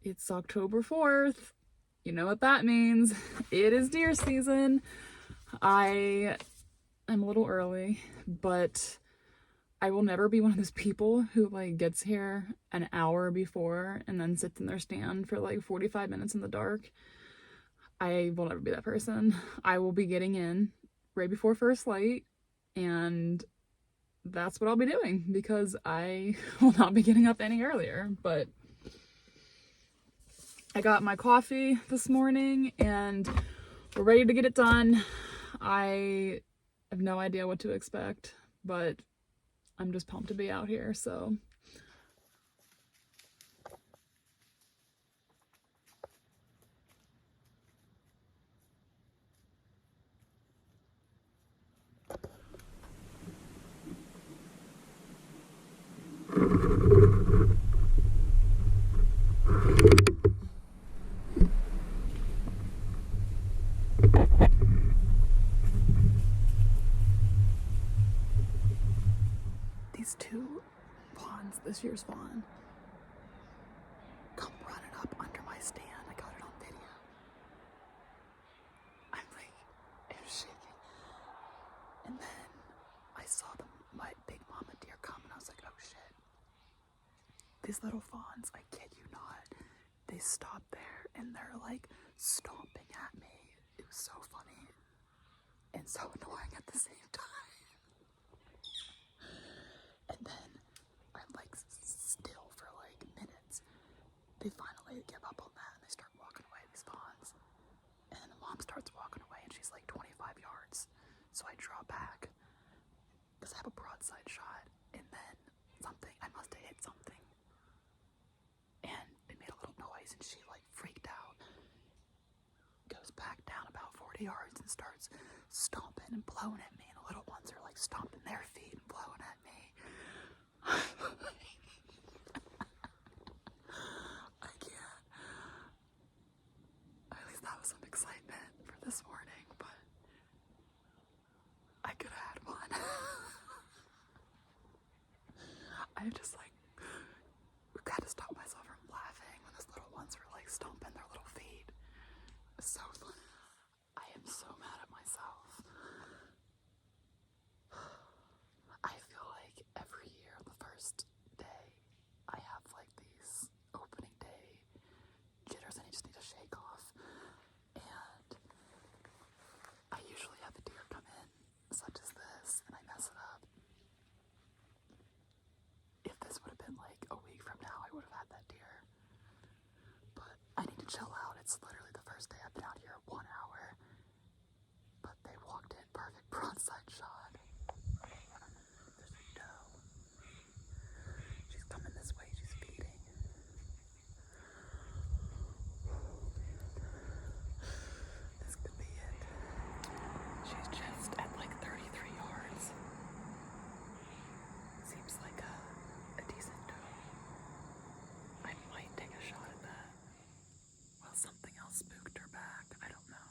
It's October 4th. You know what that means. It is deer season. I am a little early, but I will never be one of those people who like gets here an hour before and then sits in their stand for like 45 minutes in the dark. I will never be that person. I will be getting in right before first light, and that's what I'll be doing because I will not be getting up any earlier. But I got my coffee this morning and we're ready to get it done. I have no idea what to expect, but I'm just pumped to be out here, so. These two fawns, this year's fawn, come running up under my stand. I got it on video. I'm like, it was shaking. And then I saw my big mama deer come and I was like, oh shit. These little fawns, I kid you not, they stop there and they're like stomping at me. It was so funny and so annoying at the same time. And then I'm like still for like minutes. They finally give up on that and they start walking away, these fawns. And then the mom starts walking away and she's like 25 yards. So I draw back because I have a broadside shot, and then I must have hit something. And it made a little noise and she like freaked out. Goes back down about 40 yards and starts stomping and blowing at me. And the little ones are like stomping their feet and blowing at me. I can't. At least that was some excitement for this morning, but I could have had one. I just like had to stop myself from laughing when those little ones were like stomping their little feet. It was so fun. I am so mad at myself. I feel like every year on the first day, I have like these opening day jitters and I just need to shake off. And I usually have a deer come in, such as this, and I mess it up. If this would have been like a week from now, I would have had that deer. But I need to chill out. It's literally the first day I've been out here 1 hour. But they walked in, perfect broadside shot. There's a doe. She's coming this way, she's feeding. This could be it. She's just at like 33 yards. Seems like a decent doe. I might take a shot at that. Well, something else spooked her back. I don't know.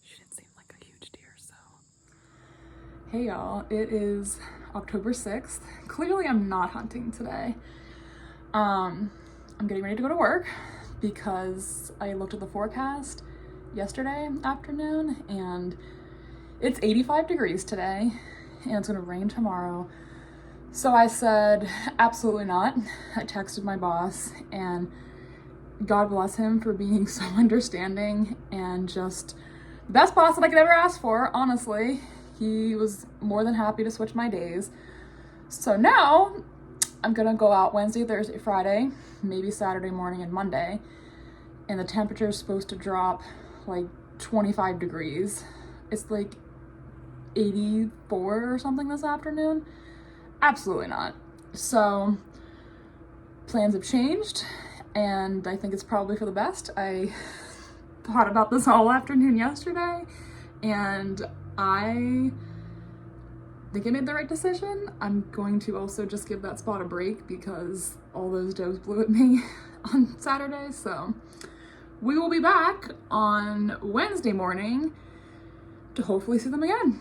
She didn't seem like a huge deer, so. Hey y'all, it is October 6th. Clearly I'm not hunting today. I'm getting ready to go to work because I looked at the forecast yesterday afternoon and it's 85 degrees today and it's gonna rain tomorrow. So I said, absolutely not. I texted my boss and God bless him for being so understanding and just the best boss that I could ever ask for, honestly. He was more than happy to switch my days. So now I'm gonna go out Wednesday, Thursday, Friday, maybe Saturday morning and Monday. And the temperature is supposed to drop like 25 degrees. It's like 84 or something this afternoon. Absolutely not. So plans have changed and I think it's probably for the best. I thought about this all afternoon yesterday and I think I made the right decision. I'm going to also just give that spot a break because all those does blew at me on Saturday. So we will be back on Wednesday morning to hopefully see them again.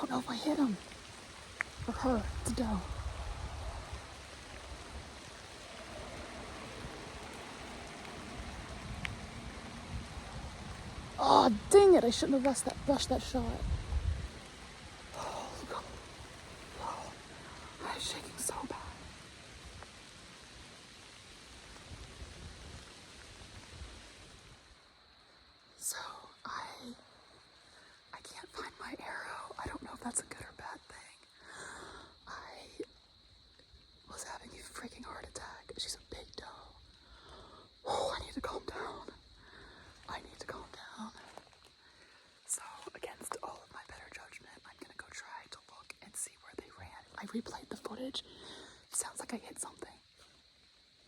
don't know if I hit him. Or her. It's a doe. Oh, dang it. I shouldn't have rushed that shot. Oh, God. Oh, I'm shaking so bad. So, I can't find my arrow. I don't know if that's a good or bad thing. I was having a freaking heart attack. She's a big doe. Oh, I need to calm down. So, against all of my better judgment, I'm gonna go try to look and see where they ran. I replayed the footage. It sounds like I hit something.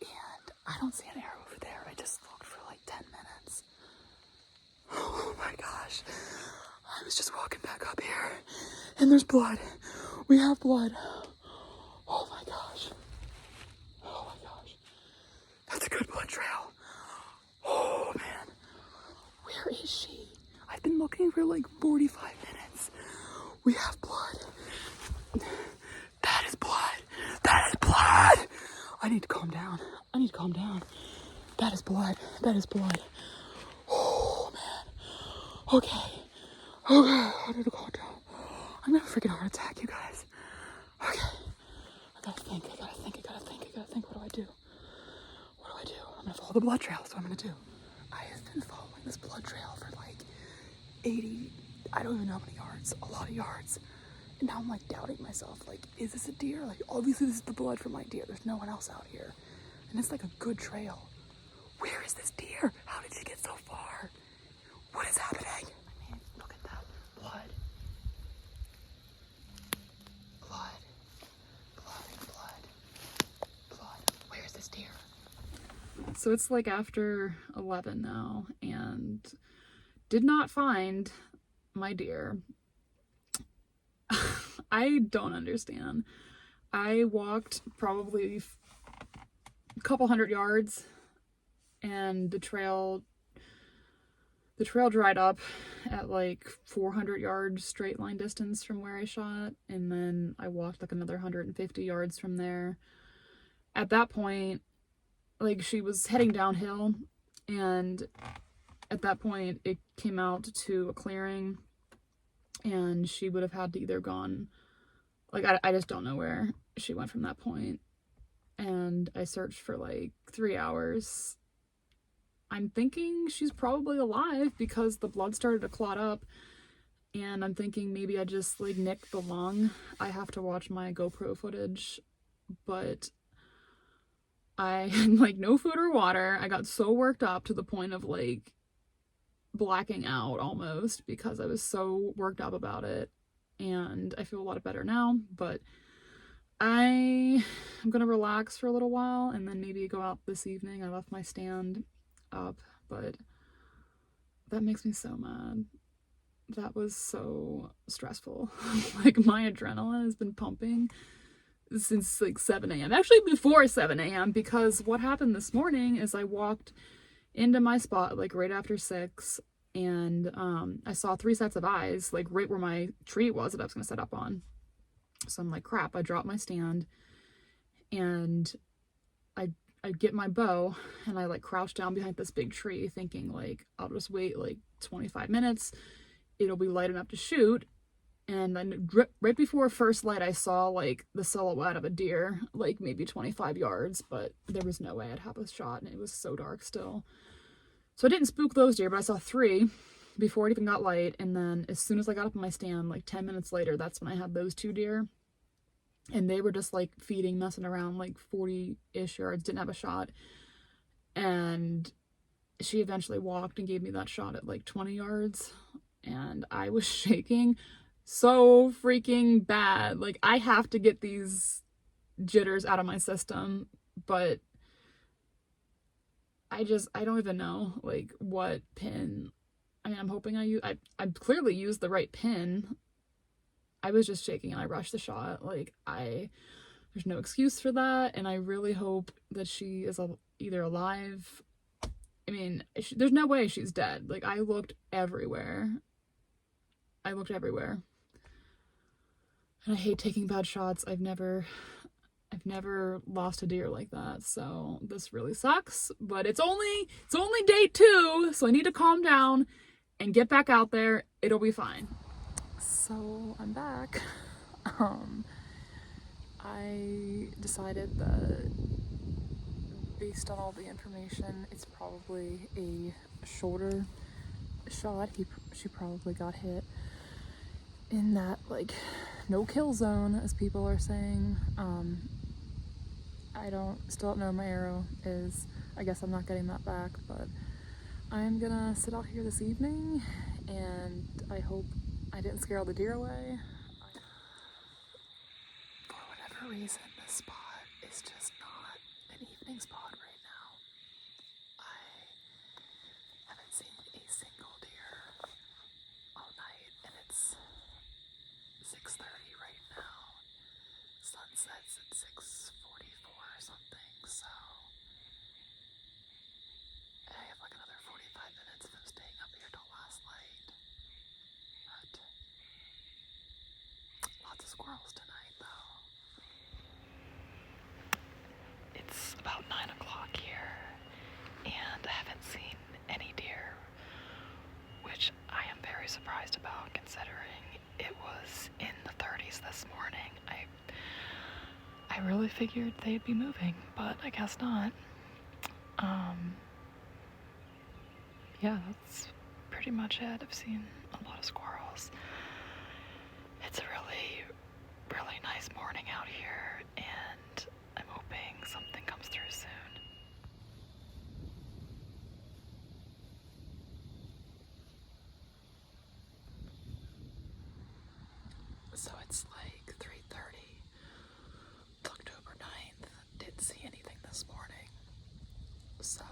And I don't see an arrow over there. I just looked for like 10 minutes. Oh my gosh. I was just walking back up here and there's blood. We have blood. Oh my gosh. Oh my gosh. That's a good blood trail. Oh man. Where is she? I've been looking for like 45 minutes. We have blood. That is blood. That is blood. I need to calm down. That is blood. Oh man. Okay. I need to calm down. I'm gonna have a freaking heart attack, you guys. Okay. I gotta think. What do I do? I'm gonna follow the blood trail. That's what I'm gonna do. I have been following this blood trail for like 80, I don't even know how many yards, a lot of yards. And now I'm like doubting myself, like, is this a deer? Like, obviously this is the blood from my deer. There's no one else out here. And it's like a good trail. Where is this deer? How did she get so far? What is happening? I mean, look at that. Blood. Where's this deer? So it's like after 11 now, and did not find my deer. I don't understand. I walked probably a couple hundred yards, and the trail dried up at like 400 yards straight line distance from where I shot, and then I walked like another 150 yards from there. At that point, like, she was heading downhill, and at that point it came out to a clearing, and she would have had to either gone, like, I just don't know where she went from that point. And I searched for like 3 hours. I'm thinking she's probably alive because the blood started to clot up, and I'm thinking maybe I just like nicked the lung. I have to watch my GoPro footage, but I had like no food or water. I got so worked up to the point of like blacking out almost because I was so worked up about it. And I feel a lot better now, but I'm gonna relax for a little while and then maybe go out this evening. I left my stand up, but that makes me so mad. That was so stressful. Like, my adrenaline has been pumping since like 7 a.m. Actually, before 7 a.m. because what happened this morning is I walked into my spot like right after 6, and I saw 3 sets of eyes like right where my tree was that I was gonna set up on. So I'm like, crap. I dropped my stand, and I get my bow, and I like crouch down behind this big tree thinking like I'll just wait like 25 minutes, it'll be light enough to shoot. And then right before first light, I saw like the silhouette of a deer, like maybe 25 yards, but there was no way I'd have a shot, and it was so dark still. So I didn't spook those deer, but I saw 3 before it even got light. And then as soon as I got up in my stand, like 10 minutes later, that's when I had those 2 deer. And they were just like feeding, messing around like 40-ish yards, didn't have a shot. And she eventually walked and gave me that shot at like 20 yards. And I was shaking so freaking bad. Like, I have to get these jitters out of my system, but I don't even know like what pin. I mean, I'm hoping I clearly used the right pin. I was just shaking and I rushed the shot. Like, there's no excuse for that, and I really hope that she is either alive. I mean, there's no way she's dead. Like, I looked everywhere. And I hate taking bad shots. I've never lost a deer like that, so this really sucks. But it's only day 2, so I need to calm down and get back out there. It'll be fine. So I'm back. I decided that based on all the information, it's probably a shoulder shot. She probably got hit in that like no kill zone, as people are saying. I still don't know where my arrow is. I guess I'm not getting that back, but I'm gonna sit out here this evening, and I hope I didn't scare all the deer away. For whatever reason, this spot is just not an evening spot right now. I haven't seen a single deer all night, and it's 6:30 right now. Sunsets at 6:44 or something, so I have like another 45 minutes of staying up here till last light. But lots of squirrels tonight, though. It's about 9 o'clock here, and I haven't seen any deer, which I am very surprised about considering it was in the 30s this morning. I really figured they'd be moving, but I guess not. Yeah, that's pretty much it. I've seen a lot of squirrels. It's a really, really nice morning out here, and I'm hoping something comes through soon. So it's like 3:30, October 9th. Didn't see anything this morning. So,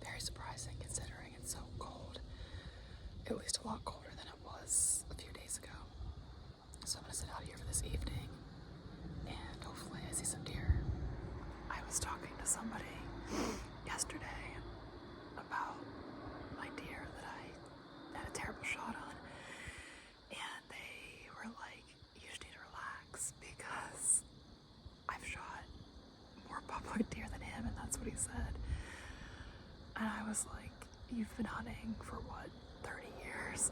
very surprising considering it's so cold. At least a lot colder than it was a few days ago. So I'm gonna sit out here for this evening, and hopefully I see some deer. I was talking to somebody yesterday about my deer that I had a terrible shot on, and they were like, you just need to relax because I've shot more public deer than him, and that's what he said. And I was like, you've been hunting for what, 30 years?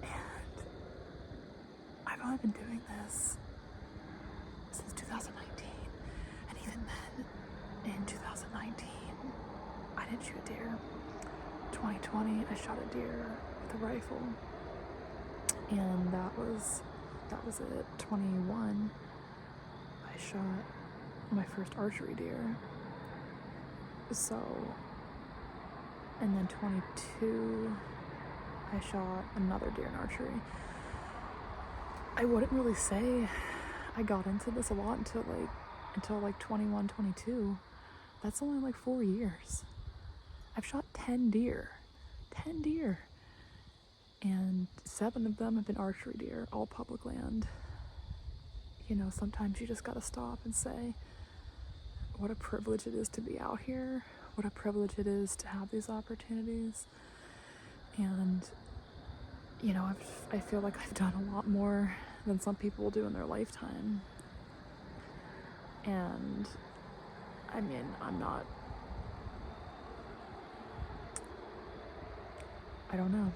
And I've only been doing this since 2019. And even then, in 2019, I didn't shoot a deer. 2020, I shot a deer with a rifle. And that was it. 21, I shot my first archery deer. So, and then 22, I shot another deer in archery. I wouldn't really say I got into this a lot until like 21, 22. That's only like 4 years. I've shot 10 deer. 10 deer. And 7 of them have been archery deer, all public land. You know, sometimes you just gotta stop and say, what a privilege it is to be out here. What a privilege it is to have these opportunities. And, you know, I feel like I've done a lot more than some people will do in their lifetime. And, I mean, I don't know.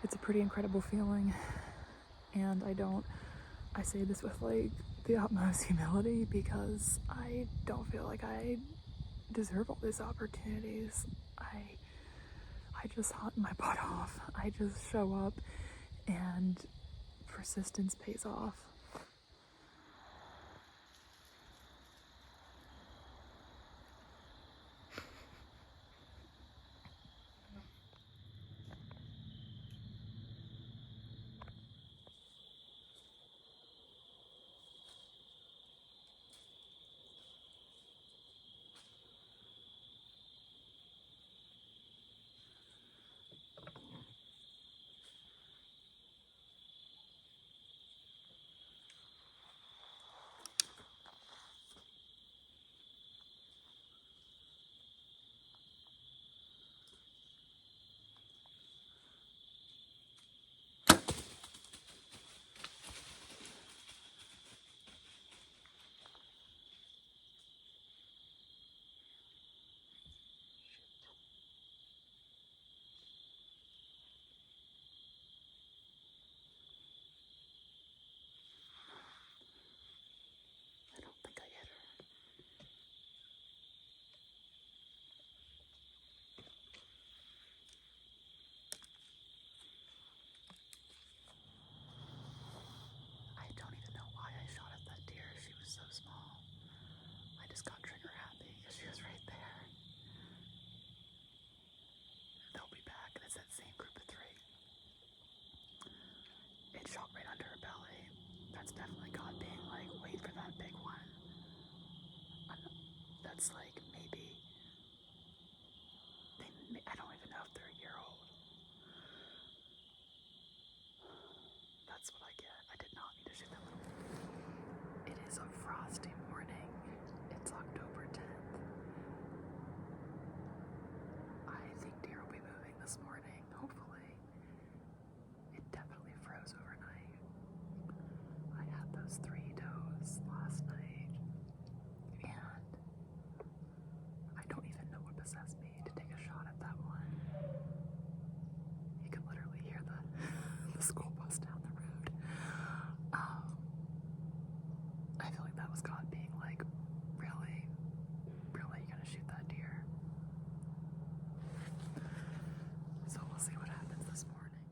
It's a pretty incredible feeling. And I say this with like the utmost humility because I don't feel like I deserve all these opportunities. I just hunt my butt off. I just show up, and persistence pays off. just got trigger happy because she was right there. They'll be back, and it's that same group of 3. It shot right under her belly. That's definitely God being like, wait for that big one. That's like maybe, I don't even know if they're a year old. That's what I get. I did not need to shoot that little one. It is a frosty morning. It's October 10th. I think deer will be moving this morning, hopefully. It definitely froze overnight. I had those 3 does last night, and I don't even know what possessed me to take a shot at that one. You can literally hear the school bus down the road. I feel like that was God being like, really? Really, you gonna shoot that deer? So we'll see what happens this morning.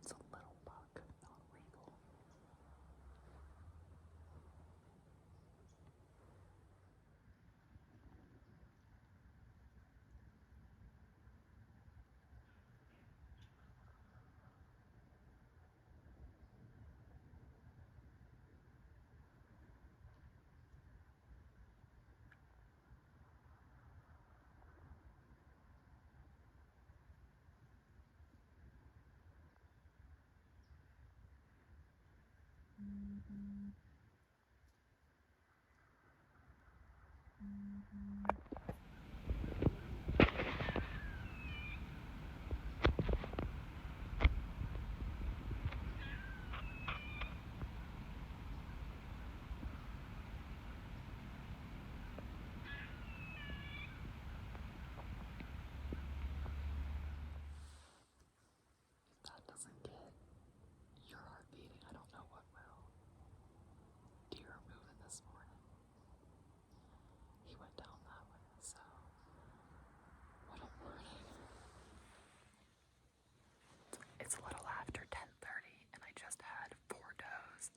It's a little buck, not legal. That doesn't get your heart beating. I don't know what will. Deer are moving this morning. He went down that way, so what a morning. It's a little after 10:30, and I just had 4 does.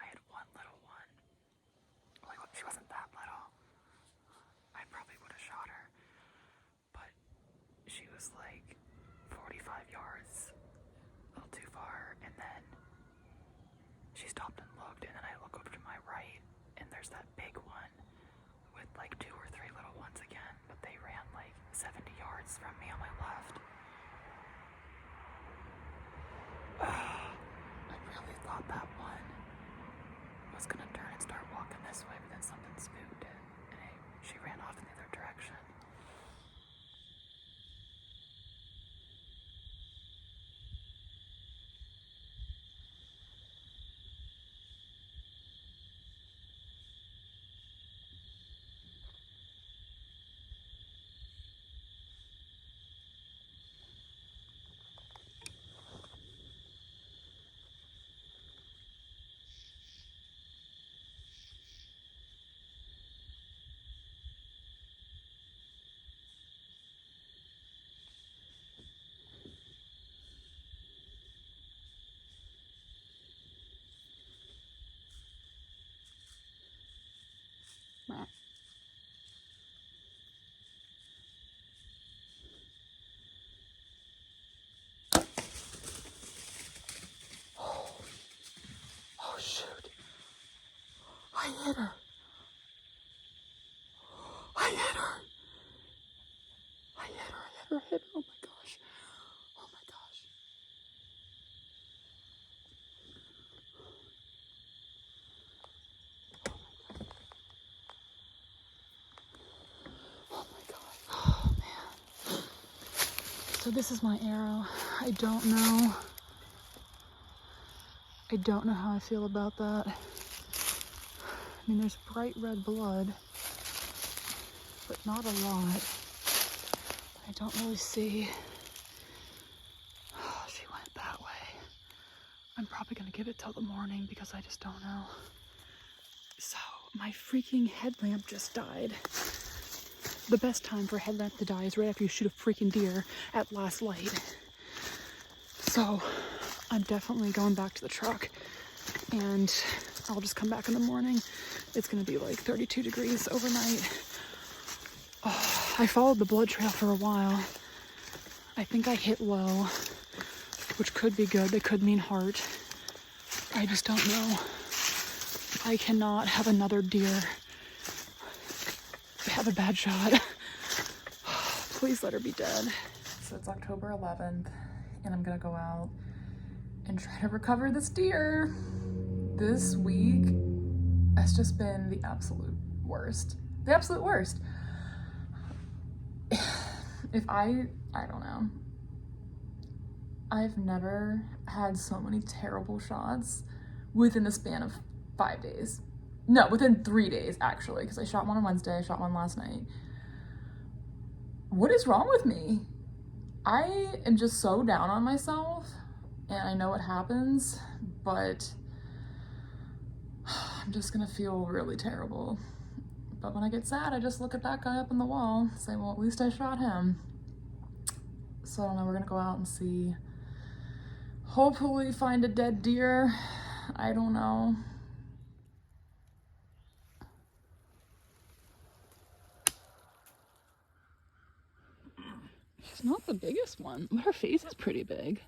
I had one little one. Well, she wasn't that little. I probably would have shot her, but she was like 45 yards, a little too far, and then she stopped and looked, and then I look over to my right, and there's that big one with like 2 or 3 little ones again, but they ran like 70 yards from me on my left. I really thought that one was gonna turn and start walking this way, but then something spooked it, and she ran off in the other direction. Oh shoot. I hit her. I hit her. Oh my gosh. Oh my gosh. Oh my gosh. Oh man. So this is my arrow. I don't know how I feel about that. I mean, there's bright red blood, but not a lot. I don't really see. Oh, she went that way. I'm probably gonna give it till the morning because I just don't know. So my freaking headlamp just died. The best time for a headlamp to die is right after you shoot a freaking deer at last light. So I'm definitely going back to the truck and I'll just come back in the morning. It's gonna be like 32 degrees overnight. Oh, I followed the blood trail for a while. I think I hit low, which could be good. That could mean heart. I just don't know. I cannot have another deer have a bad shot. Please let her be dead. So it's October 11th, and I'm gonna go out and try to recover this deer. This week has just been the absolute worst. The absolute worst. I don't know. I've never had so many terrible shots within the span of 5 days. No, within 3 days, actually, because I shot one on Wednesday, I shot one last night. What is wrong with me? I am just so down on myself, and I know it happens, but I'm just gonna feel really terrible. But when I get sad, I just look at that guy up on the wall and say, well, at least I shot him. So I don't know, we're gonna go out and see. Hopefully find a dead deer. I don't know. She's not the biggest one, but her face is pretty big.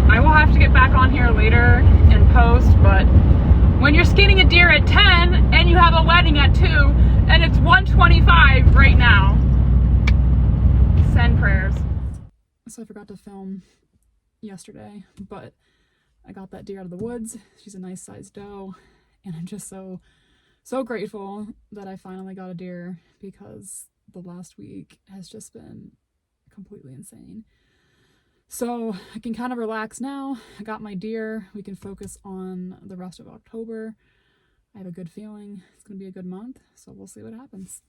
I will have to get back on here later and post, but when you're skinning a deer at 10 and you have a wedding at 2 and it's 1:25 right now, send prayers. So I forgot to film yesterday, but I got that deer out of the woods. She's a nice sized doe, and I'm just so grateful that I finally got a deer, because the last week has just been completely insane. So I can kind of relax now. I got my deer. We can focus on the rest of October. I have a good feeling it's going to be a good month, so we'll see what happens.